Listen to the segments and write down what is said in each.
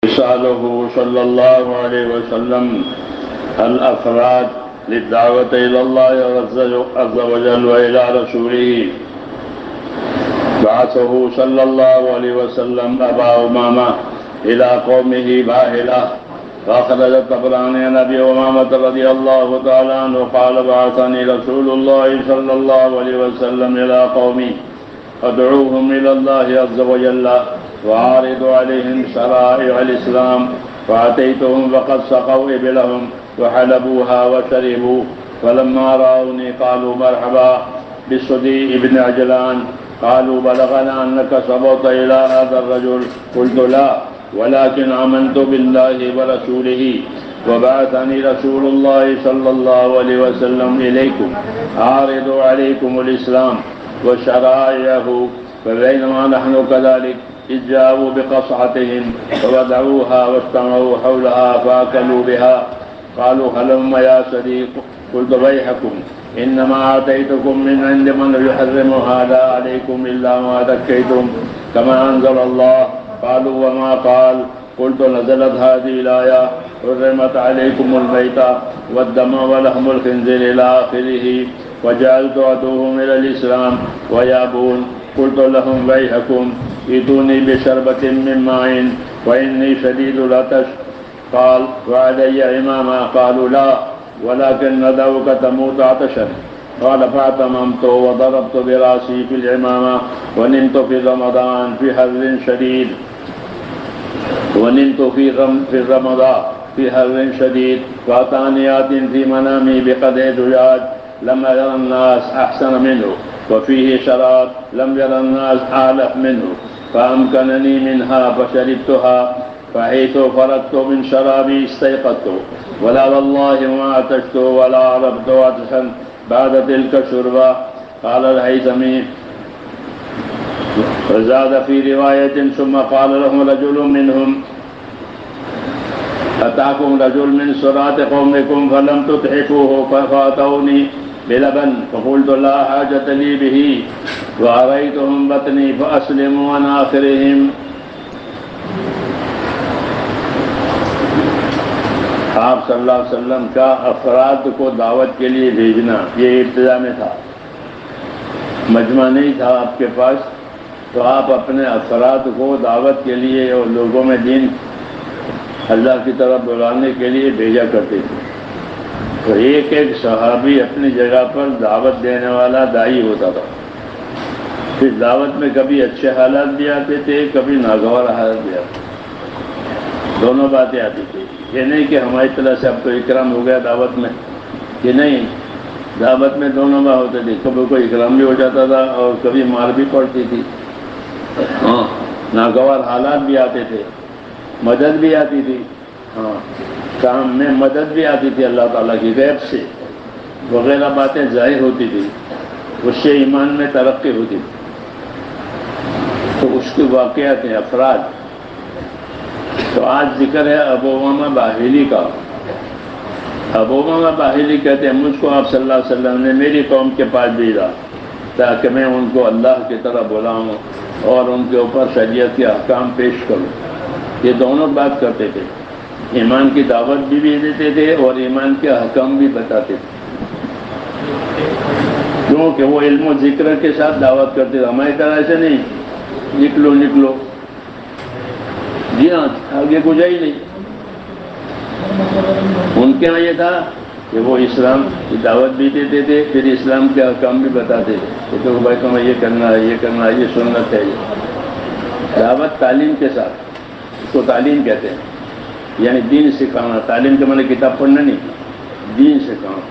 إرساله صلى الله عليه وسلم الأفراد للدعوة إلى الله عز وجل وإلى رسوله. بعثه صلى الله عليه وسلم أبا أمامة إلى قومه باهلة. فأخرج الطبراني عن أبي أمامة رضي الله تعالى عنه قال: بعثني رسول الله صلى الله عليه وسلم إلى قومي أدعوهم إلى الله عز وجل وعارض عليهم شرائع الإسلام. فأتيتهم وقد سقوا إبلهم وحلبوها وشربوا، فلما رأوني قالوا: مرحبا بالصديق بن عجلان. قالوا: بلغنا أنك سبقت إلى هذا الرجل. قلت: لا، ولكن آمنت بالله ورسوله وبعثني رسول الله صلى الله عليه وسلم إليكم أعرض عليكم الإسلام وشرائعه. فبينما نحن كذلك إذ جاءوا بقصعتهم فوضعوها واجتمعوا حولها فأكلوا بها. قالوا: هلم يا صديق. قلت: ويحكم، إنما آتيتكم من عند من يحرم هذا عليكم إلا ما ذكيتم كما أنزل الله. قالوا: وما قال؟ قلت: نزلت هذه الآية: حرمت عليكم الميتة والدم ولحم الخنزير إلى آخره، وجعلت أدعوهم إلى الإسلام ويأبون. قلت لهم: ويحكم، ائتوني بشربة من ماء وإني شديد العطش. قال: وعلي إماما؟ قالوا: لا، ولكن ندعوك تموت عطشا. قال: فاعتممت وضربت براسي في العمامة ونمت في رمضان في حر شديد فأتاني آت في منامي بقدح زجاج لم ير الناس أحسن منه، وفيه شراب لم ير الناس أعلف منه، فأمكنني منها فشربتها. فحيث فرغت من شرابي استيقظت، ولا والله ما عطشت ولا عرفت عطشا بعد تلك الشربة. قال الهيثمي: وزاد في رواية: ثم قال لهم رجل منهم: أتاكم رجل من سرات قومكم فلم تضحكوه فأتوني بلبن، فقلت: لا حاجة لي به، وأريتهم بطني فأسلموا عن آخرهم. آپ صلی اللہ علیہ وسلم کا افراد کو دعوت کے لیے بھیجنا یہ ابتدا میں تھا، مجمع نہیں تھا آپ کے پاس، تو آپ اپنے افراد کو دعوت کے لیے اور لوگوں میں دین اللہ کی طرف بلانے کے لیے بھیجا کرتے تھے. تو ایک ایک صحابی اپنی جگہ پر دعوت دینے والا داعی ہوتا تھا. پھر دعوت میں کبھی اچھے حالات بھی آتے تھے، کبھی ناگوار حالات بھی آتے تھے، دونوں باتیں آتی تھی. یہ نہیں کہ ہماری طرح سے اب تو اکرام ہو گیا دعوت میں، یہ نہیں، دعوت میں دونوں بات ہوتے تھے. کبھی کوئی اکرام بھی ہو جاتا تھا اور کبھی مار بھی پڑتی تھی. ہاں، ناگوار حالات بھی آتے تھے، مدد بھی آتی تھی. ہاں، کام میں مدد بھی آتی تھی اللہ تعالیٰ کی غیب سے، وغیرہ باتیں ظاہر ہوتی تھی، اس سے ایمان میں ترقی ہوتی تھی. تو اس کے واقعات ہیں افراد. تو آج ذکر ہے ابو امامہ باہلی کا. ابو امامہ باہلی کہتے ہیں: مجھ کو آپ صلی اللہ علیہ وسلم نے میری قوم کے پاس بھیجا تاکہ میں ان کو اللہ کی طرف بلاؤں اور ان کے اوپر شریعت کے احکام پیش کروں. یہ دونوں بات کرتے تھے، ایمان کی دعوت بھی دیتے تھے اور ایمان کے احکام بھی بتاتے تھے، کیونکہ وہ علم و ذکر کے ساتھ دعوت کرتے تھے. ہماری طرح سے نہیں نکلو، جی ہاں، آگے گزا ہی نہیں. ان کے یہاں یہ تھا کہ وہ اسلام کی دعوت بھی دیتے تھے، پھر اسلام کے احکام بھی بتاتے تھے کہ بھائی تمہیں یہ کرنا ہے، یہ کرنا ہے، یہ سنت ہے. یہ دعوت تعلیم کے ساتھ، اس کو تعلیم کہتے ہیں، یعنی دین سکھانا. تعلیم کے معنی کتاب پڑھنا نہیں، دین سکھانا.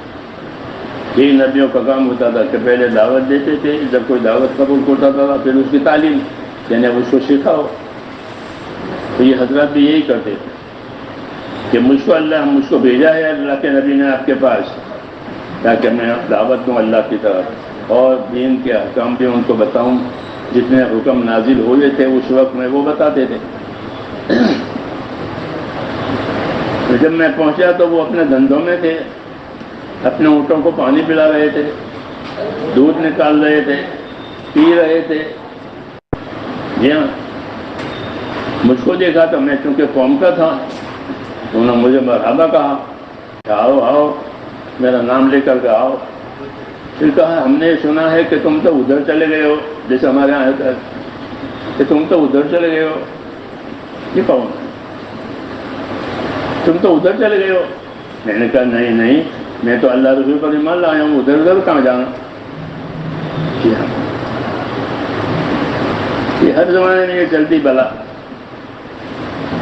یہ نبیوں کا کام ہوتا تھا کہ پہلے دعوت دیتے تھے، جب کوئی دعوت قبول کرتا تھا پھر اس کی تعلیم، یعنی اس کو سکھاؤ. تو یہ حضرات بھی یہی کرتے تھے کہ مجھ کو بھیجا ہے اللہ کے نبی نے آپ کے پاس تاکہ میں دعوت دوں اللہ کی طرف اور دین کے احکام بھی ان کو بتاؤں. جتنے حکم نازل ہوئے تھے اس وقت میں وہ بتاتے تھے. جب میں پہنچا تو وہ اپنے دھندوں میں تھے، اپنے اونٹوں کو پانی پلا رہے تھے، دودھ نکال رہے تھے، پی رہے تھے. جی ہاں، مجھ کو دیکھا تو میں چونکہ قوم کا تھا، انہوں نے مجھے مرحبا کہا کہ آؤ آؤ، میرا نام لے کر کے آؤ۔ پھر کہا ہم نے سنا ہے کہ تم تو ادھر چلے گئے ہو، جیسے ہمارے یہاں ہوتا ہے کہ تم تو ادھر چلے گئے ہو۔ یہ کون ہے؟ تم تو ادھر چلے گئے ہو۔ میں نے کہا نہیں نہیں، میں تو اللہ رسول پر ایمان لایا ہوں، ادھر ادھر کہاں جانا۔ یہ ہر زمانے میں یہ چلتی بلا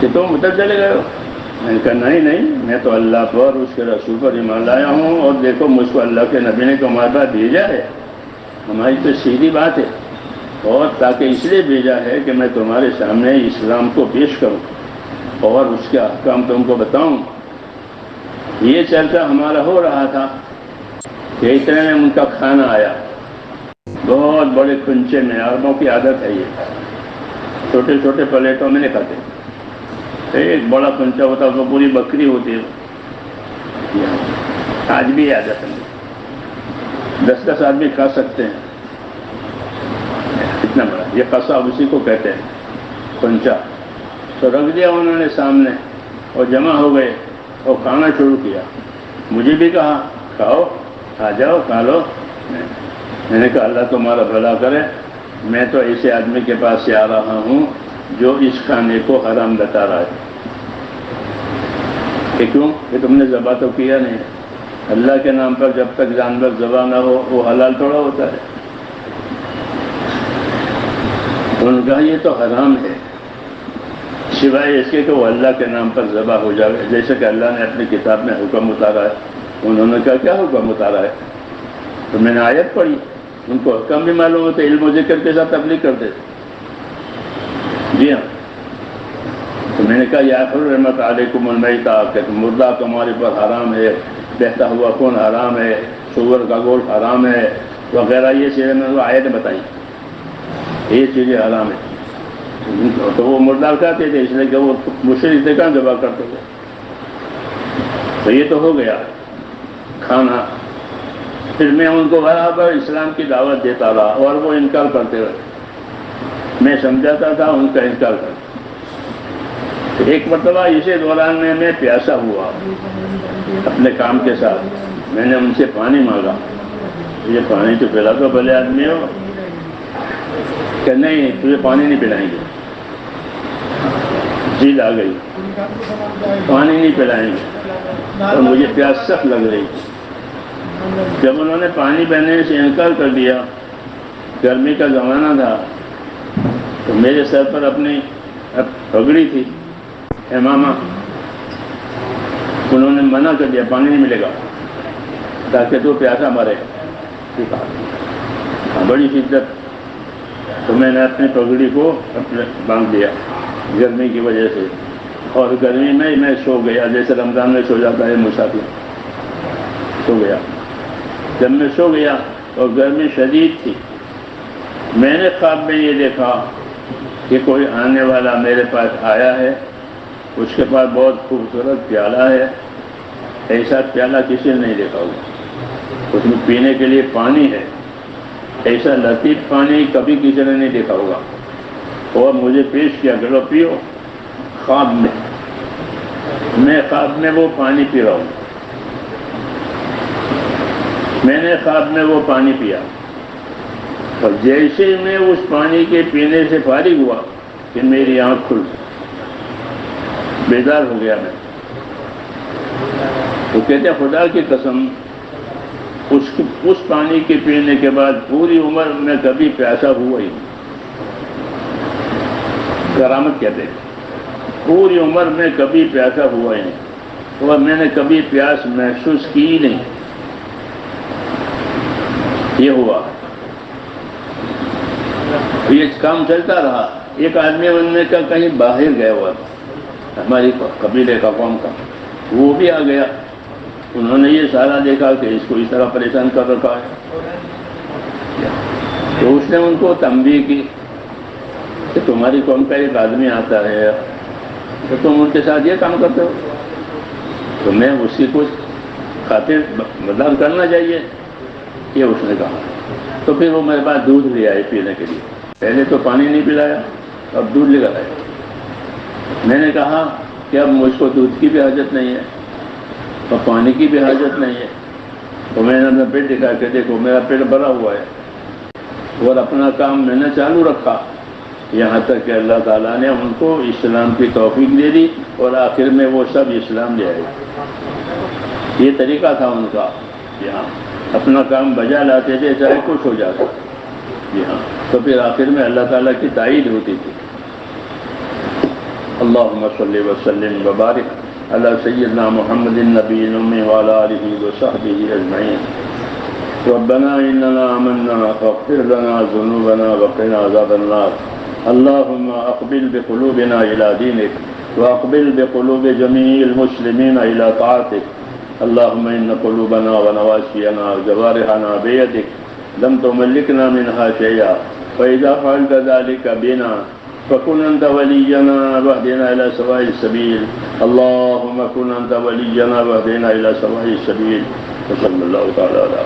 کہ تم ادھر چلے گئے ہو۔ میں نے کہا نہیں نہیں، میں تو اللہ پر اس کے رسول پر ایمان لایا ہوں، اور دیکھو مجھ کو اللہ کے نبی نے تمہارے پاس بھیجا ہے، ہماری تو سیدھی بات ہے، اور تاکہ اس لیے بھیجا ہے کہ میں تمہارے سامنے اسلام کو پیش کروں اور اس کے احکام تم کو بتاؤں۔ یہ چرچا ہمارا ہو رہا تھا کہ اتنے میں ان کا کھانا آیا، بہت بڑے کنچے میں، عربوں کی عادت ہے یہ، چھوٹے چھوٹے پلیٹوں میں نہیں کھاتے، ایک بڑا کنچا ہوتا ہے اس میں پوری بکری ہوتی ہے، آج بھی عادت ہے، 10 آدمی کھا سکتے ہیں اتنا بڑا، یہ قصہ اسی کو کہتے ہیں کنچا۔ تو رکھ دیا انہوں نے سامنے اور جمع ہو گئے اور کھانا شروع کیا۔ مجھے بھی کہا کھاؤ، آ جاؤ کھا لو۔ میں نے کہا اللہ تمہارا بھلا کرے، میں تو ایسے آدمی کے پاس سے آ رہا ہوں جو اس کھانے کو حرام بتا رہا ہے۔ کہ کیوں؟ کہ تم نے ذبح تو کیا نہیں، اللہ کے نام پر جب تک جانور ذبح نہ ہو وہ حلال تھوڑا ہوتا ہے۔ ان کا یہ تو حرام ہے، سوائے اس کے کہ وہ اللہ کے نام پر ذبح ہو جائے، جیسے کہ اللہ نے اپنی کتاب میں حکم اتارا ہے۔ انہوں نے کہا کیا حکم اتارا ہے؟ تو میں نے آیت پڑھی، ان کو حکم بھی معلوم ہوتے، علم و ذکر کے ساتھ تبلیغ کرتے۔ جی ہاں، تو میں نے کہا یا حرمت علیکم المیتہ، کہ مردہ تمہارے پر حرام ہے، بہتا ہوا خون حرام ہے، سور کا گوشت حرام ہے وغیرہ، یہ چیزیں میں نے آیت بتائی، یہ چیزیں حرام ہے۔ تو وہ مردہ کھاتے تھے، اس لیے کہ وہ مشرک تھے، کہاں ذبح کرتے تھے۔ تو یہ تو ہو گیا کھانا۔ پھر میں ان کو برابر اسلام کی دعوت دیتا رہا اور وہ انکار کرتے رہے، میں سمجھاتا تھا ان کا انکار کرتا۔ ایک مرتبہ اسی دوران میں پیاسا ہوا اپنے کام کے ساتھ، میں نے ان سے پانی مانگا، یہ پانی تو پلا تو بھلے آدمی ہو، کہ نہیں تجھے پانی نہیں پلائیں گے، جیل آ گئی، پانی نہیں پلائیں گے، اور مجھے پیاس سخت لگ رہی تھی۔ جب انہوں نے پانی پینے سے انکار کر دیا، گرمی کا زمانہ تھا، تو میرے سر پر اپنی پگڑی تھی، امامہ، انہوں نے منع کر دیا پانی نہیں ملے گا تاکہ تو پیاسا مرے۔ بڑی شدت، تو میں نے اپنی پگڑی کو باندھ دیا گرمی کی وجہ سے، اور گرمی میں سو گیا، جیسے رمضان میں سو جاتا ہے مسافر، سو گیا۔ جب میں سو گیا اور گرمی شدید تھی، میں نے خواب میں یہ دیکھا کہ کوئی آنے والا میرے پاس آیا ہے، اس کے پاس بہت خوبصورت پیالہ ہے، ایسا پیالہ کسی نے نہیں دیکھا ہوگا، اس میں پینے کے لیے پانی ہے، ایسا لطیف پانی کبھی کسی نے نہیں دیکھا ہوگا، اور مجھے پیش کیا کہ لو پیو۔ خواب میں خواب میں وہ پانی پی رہا ہوں، میں نے خواب میں وہ پانی پیا، اور جیسے میں اس پانی کے پینے سے فارغ ہوا کہ میری آنکھ کھل، بیدار ہو گیا میں۔ تو کہتے ہیں خدا کی قسم، اس پانی کے پینے کے بعد پوری عمر میں کبھی پیاسا ہوا ہی نہیں۔ کرامت کہتے ہیں، پوری عمر میں کبھی پیاسا ہوا ہی نہیں، اور میں نے کبھی پیاس محسوس کی ہی نہیں۔ یہ ہوا، یہ کام چلتا رہا۔ ایک آدمی انہوں کا کہیں باہر گیا ہوا تھا، ہماری قبیلے کا، قوم کا، وہ بھی آ گیا، انہوں نے یہ سارا دیکھا کہ اس کو اس طرح پریشان کر رکھا ہے، تو اس نے ان کو تنبیہ کی کہ تمہاری قوم کا ایک آدمی آتا ہے تو تم ان کے ساتھ یہ کام کرتے ہو، تو میں اسی کو خاطر بدل کرنا چاہیے، یہ اس نے کہا۔ تو پھر وہ میرے پاس دودھ لے آئے پینے کے لیے، پہلے تو پانی نہیں پلایا، اب دودھ لے کر آئے، میں نے کہا کہ اب مجھ کو دودھ کی بھی حاجت نہیں ہے اور پانی کی بھی حاجت نہیں ہے. تو میں نے اپنا پیٹ دکھا کے دیکھو میرا پیٹ بھرا ہوا ہے اور اپنا کام میں نے چالو رکھا یہاں تک کہ اللہ تعالیٰ نے ان کو اسلام کی توفیق دے دی اور آخر میں وہ سب اسلام لے آئے. یہ طریقہ تھا ان کا. جی ہاں اپنا کام بجا لاتے تھے چاہے کچھ ہو جاتا. جی ہاں تو پھر آخر میں اللہ تعالیٰ کی تائید ہوتی تھی. اللہم صلی وسلم وبارک علی سیدنا محمد النبی الأمی وعلی آلہ وصحبہ اجمعین. ربنا اننا آمنا فاغفر لنا ذنوبنا وقنا عذاب النار. اللهم اقبل بقلوبنا الى دينك واقبل بقلوب جميع المسلمين الى طاعتك. اللهم ان قلوبنا ونواسينا وجوارحنا بيدك لم تملكنا منها شيئا فاذا فعلت ذلك بنا فكن انت ولينا واهدنا الى سواء السبيل. اللهم كن انت ولينا واهدنا الى سواء السبيل. وصلى الله تعالى على